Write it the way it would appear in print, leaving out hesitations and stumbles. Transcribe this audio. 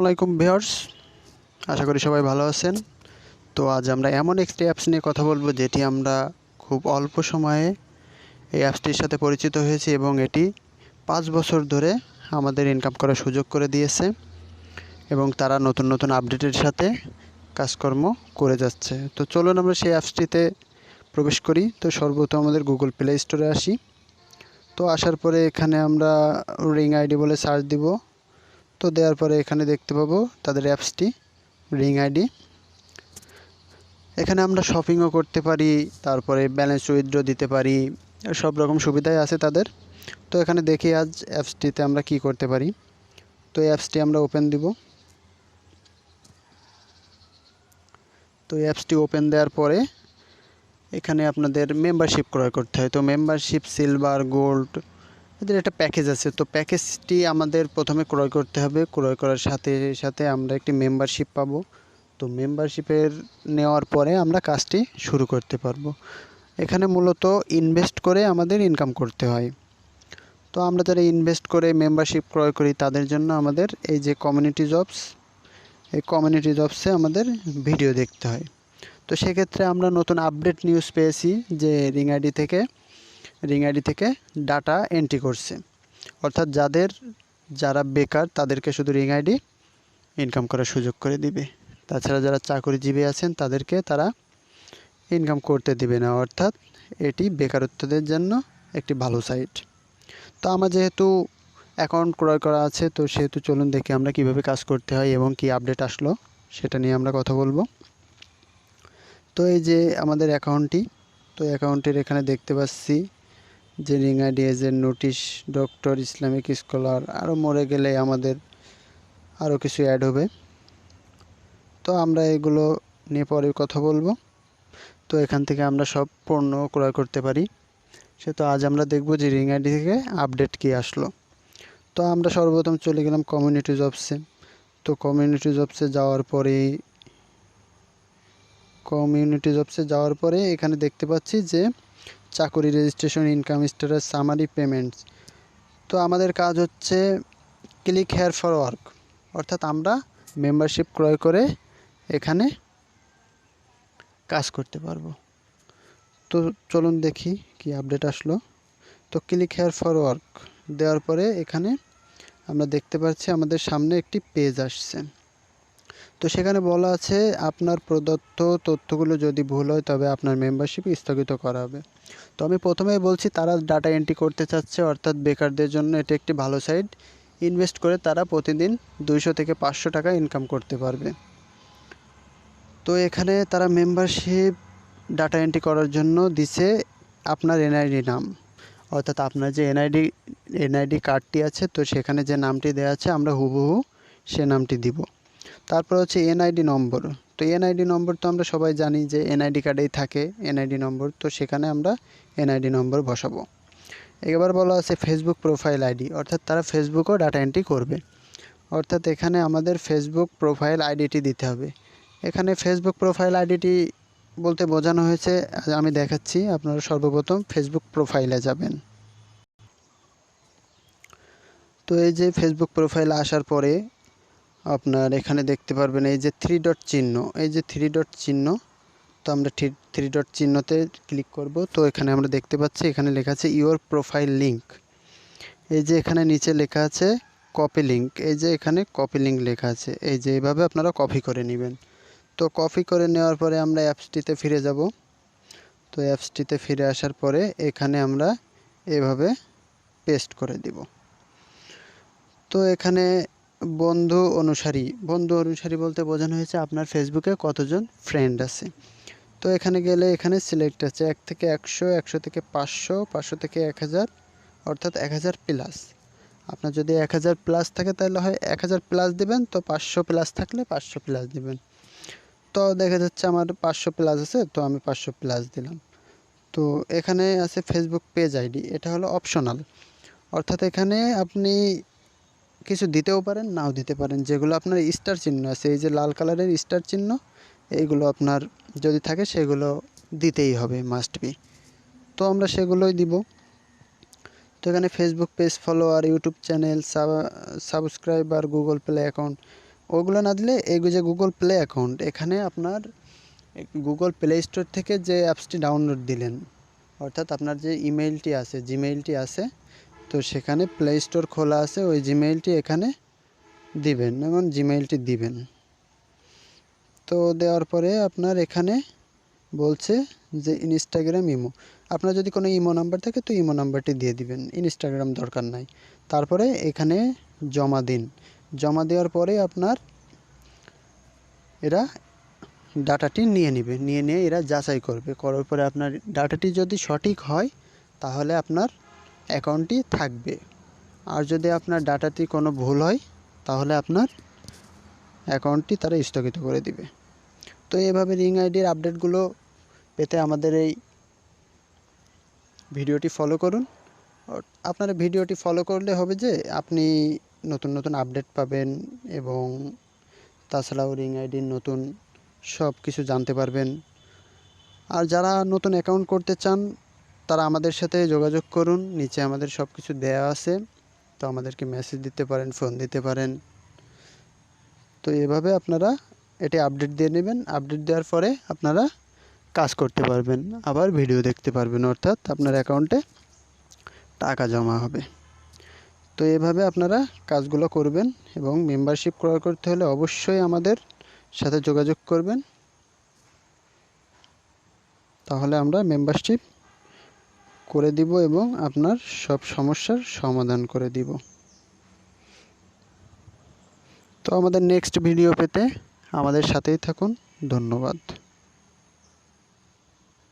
আসসালামাইকুম ভিউয়ার্স, আশা করি সবাই ভালো আছেন। তো আজ আমরা এমন একটি অ্যাপস নিয়ে কথা বলবো যেটি আমরা খুব অল্প সময়ে এই অ্যাপসটির সাথে পরিচিত হয়েছি এবং এটি 5 বছর ধরে আমাদের ইনকাম করার সুযোগ করে দিয়েছে এবং তারা নতুন নতুন আপডেটের সাথে কাজকর্ম করে যাচ্ছে। তো চলুন আমরা সেই অ্যাপসটিতে প্রবেশ করি। তো সর্বপ্রথম আমাদের গুগল প্লে স্টোরে আসি। তো আসার পরে এখানে আমরা রিং আইডি বলে সার্চ দিব। তো দেওয়ার পরে এখানে দেখতে পাবো তাদের অ্যাপসটি রিং আইডি। এখানে আমরা শপিংও করতে পারি, তারপরে ব্যালেন্স উইথড্র দিতে পারি, সব রকম সুবিধাই আছে তাদের। তো এখানে দেখি আজ অ্যাপসটিতে আমরা কি করতে পারি। তো এই অ্যাপসটি আমরা ওপেন দিব। তো এই অ্যাপসটি ওপেন দেওয়ার পরে এখানে আপনাদের মেম্বারশিপ ক্রয় করতে হয়। তো মেম্বারশিপ সিলভার, গোল্ড এদের একটা প্যাকেজ আছে। তো প্যাকেজটি আমাদের প্রথমে ক্রয় করতে হবে। ক্রয় করার সাথে সাথে আমরা একটি মেম্বারশিপ পাবো। তো মেম্বারশিপের নেওয়ার পরে আমরা কাজটি শুরু করতে পারবো। এখানে মূলত ইনভেস্ট করে আমাদের ইনকাম করতে হয়। তো আমরা যারা ইনভেস্ট করে মেম্বারশিপ ক্রয় করি তাদের জন্য আমাদের এই যে কমিউনিটি জবস, এই কমিউনিটি জবসে আমাদের ভিডিও দেখতে হয়। তো সেক্ষেত্রে আমরা নতুন আপডেট নিউজ পেয়েছি যে রিং আইডি থেকে ডাটা এন্ট্রি করছে, অর্থাৎ যারা বেকার তাদেরকে শুধু রিং আইডি ইনকাম করার সুযোগ করে দিবে। তাছাড়া যারা চাকরিজীবী আছেন তাদেরকে তারা ইনকাম করতে দিবে না, অর্থাৎ এটি বেকারত্বদের জন্য একটি ভালো সাইট। তো আমার যেহেতু অ্যাকাউন্ট ক্রয় করা আছে, তো সেহেতু চলুন দেখি আমরা কিভাবে কাজ করতে হয় এবং কি আপডেট আসলো সেটা নিয়ে আমরা কথা বলবো। তো এই যে আমাদের অ্যাকাউন্টটি, তো অ্যাকাউন্টের এখানে দেখতে পাচ্ছি যে ring ID agent, notice, doctor, Islamic scholar, আরও মরে গেলে আমাদের আরও কিছু অ্যাড হবে। তো আমরা এগুলো নিয়ে পরে কথা বলবো। তো এখান থেকে আমরা সব পণ্য ক্রয় করতে পারি। সে তো আজ আমরা দেখব যে রিং আইডি থেকে আপডেট কি আসলো। তো আমরা সর্বপ্রথম চলে গেলাম কমিউনিটি জবসে। তো কমিউনিটি জবসে যাওয়ার পরে এখানে দেখতে পাচ্ছি যে চাকরি registration, income status, summary, payments. তো আমাদের কাজ হচ্ছে ক্লিক হেয়ার ফর ওয়ার্ক, অর্থাৎ আমরা মেম্বারশিপ ক্রয় করে এখানে কাজ করতে পারবো। তো চলুন দেখি কি আপডেট আসলো। তো ক্লিক হেয়ার ফর ওয়ার্ক দেওয়ার পরে এখানে আমরা দেখতে পাচ্ছি আমাদের সামনে একটি পেজ আসছে। তো সেখানে বলা আছে আপনার প্রদত্ত তথ্যগুলো যদি ভুল হয় তবে আপনার মেম্বারশিপ স্থগিত করা হবে। তো আমি প্রথমেই বলছি তারা ডাটা এন্ট্রি করতে চাচ্ছে, অর্থাৎ বেকারদের জন্য এটি একটি ভালো সাইট। ইনভেস্ট করে তারা প্রতিদিন 200 থেকে 500 টাকা ইনকাম করতে পারবে। তো এখানে তারা মেম্বারশিপ ডাটা এন্ট্রি করার জন্য দিছে আপনার এনআইডি নাম, অর্থাৎ আপনার যে এনআইডি কার্ডটি আছে, তো সেখানে যে নামটি দেওয়া আছে আমরা হুবহু সে নামটি দিব। তারপর হচ্ছে এনআইডি নম্বর। তো এনআইডি নম্বর তো আমরা সবাই জানি যে এনআইডি কার্ডেই থাকে এনআইডি নম্বর, তো সেখানে আমরা এনআইডি নম্বর বসাবো। এবার বলা আছে ফেসবুক প্রোফাইল আইডি, অর্থাৎ তারা ফেসবুকও ডাটা এন্ট্রি করবে, অর্থাৎ এখানে আমাদের ফেসবুক প্রোফাইল আইডিটি দিতে হবে। এখানে ফেসবুক প্রোফাইল আইডিটি বলতে বোঝানো হয়েছে, আমি দেখাচ্ছি। আপনারা সর্বপ্রথম ফেসবুক প্রোফাইলে যাবেন। তো এই যে ফেসবুক প্রোফাইলে আসার পরে আপনার এখানে দেখতে পারবেন এই যে 3 ডট চিহ্ন, এই যে 3 ডট চিহ্ন, তো আমরা 3 ডট চিহ্নতে ক্লিক করব। তো এখানে আমরা দেখতে পাচ্ছি এখানে লেখা আছে ইওর প্রোফাইল লিঙ্ক। এই যে এখানে নিচে লেখা আছে কপি লিঙ্ক, এই যে এখানে কপি লিঙ্ক লেখা আছে, এই যে এইভাবে আপনারা কপি করে নেবেন। তো কপি করে নেওয়ার পরে আমরা অ্যাপসটিতে ফিরে যাব। তো অ্যাপসটিতে ফিরে আসার পরে এখানে আমরা এভাবে পেস্ট করে দিব। তো এখানে বন্ধু অনুসারী বলতে বোঝানো হয়েছে আপনার ফেসবুকে কতজন ফ্রেন্ড আছে। তো এখানে গেলে এখানে সিলেক্ট আছে 1 থেকে 100, 100 থেকে 500, 500 থেকে 1000, অর্থাৎ 1000 প্লাস। আপনার যদি 1000 প্লাস থাকে তাহলে হয় 1000 প্লাস দেবেন, তো 500 প্লাস থাকলে 500 প্লাস দেবেন। তো দেখা যাচ্ছে আমার 500 প্লাস আছে, তো আমি 500 প্লাস দিলাম। তো এখানে আছে ফেসবুক পেজ আইডি, এটা হলো অপশনাল, অর্থাৎ এখানে আপনি কিছু দিতেও পারেন নাও দিতে পারেন। যেগুলো আপনার স্টার চিহ্ন আছে, এই যে লাল কালারের স্টার চিহ্ন, এইগুলো আপনার যদি থাকে সেগুলো দিতেই হবে, মাস্ট বি। তো আমরা সেগুলোই দিব। তো এখানে Facebook page follower, YouTube channel, subscriber, Google play account, ওগুলো না দিলে এই যে গুগল প্লে অ্যাকাউন্ট, এখানে আপনার গুগল প্লে স্টোর থেকে যে অ্যাপসটি ডাউনলোড দিলেন, অর্থাৎ আপনার যে ইমেইলটি আছে, জিমেইলটি আছে, তো সেখানে প্লে স্টোর খোলা আছে, ওই জিমেইলটি এখানে দিবেন এবং জিমেইলটি দিবেন। তো দেওয়ার পরে আপনার এখানে বলছে যে ইনস্টাগ্রাম ইমো, আপনার যদি কোনো ইমো নাম্বার থাকে তো ইমো নাম্বারটি দিয়ে দিবেন, ইনস্টাগ্রাম দরকার নাই। তারপরে এখানে জমা দিন। জমা দেওয়ার পরে আপনার এরা ডাটাটি নিয়ে নেবে, নিয়ে এরা যাচাই করবে, করার পরে আপনার ডাটাটি যদি সঠিক হয় তাহলে আপনার অ্যাকাউন্টটি থাকবে, আর যদি আপনার ডাটাটি কোনো ভুল হয় তাহলে আপনার অ্যাকাউন্টটি তারা স্থগিত করে দিবে। তো এইভাবে রিং আইডির আপডেটগুলো পেতে আমাদের এই ভিডিওটি ফলো করুন। আপনারা ভিডিওটি ফলো করলে হবে যে আপনি নতুন নতুন আপডেট পাবেন এবং তাছাড়াও রিং আইডির নতুন সব কিছু জানতে পারবেন। আর যারা নতুন অ্যাকাউন্ট করতে চান তারা আমাদের সাথে যোগাযোগ করুন, নিচে আমাদের সব কিছু দেওয়া আছে, তো আমাদেরকে মেসেজ দিতে পারেন, ফোন দিতে পারেন। তো এভাবে আপনারা এটি আপডেট দিয়ে নেবেন, আপডেট দেওয়ার পরে আপনারা কাজ করতে পারবেন, আবার ভিডিও দেখতে পারবেন, অর্থাৎ আপনার অ্যাকাউন্টে টাকা জমা হবে। তো এভাবে আপনারা কাজগুলো করবেন এবং মেম্বারশিপ ক্রয় করতে হলে অবশ্যই আমাদের সাথে যোগাযোগ করবেন, তাহলে আমরা মেম্বারশিপ করে দিব এবং আপনার সব সমস্যার সমাধান করে দিব। তো আমাদের নেক্সট ভিডিও পেতে আমাদের সাথেই থাকুন। ধন্যবাদ।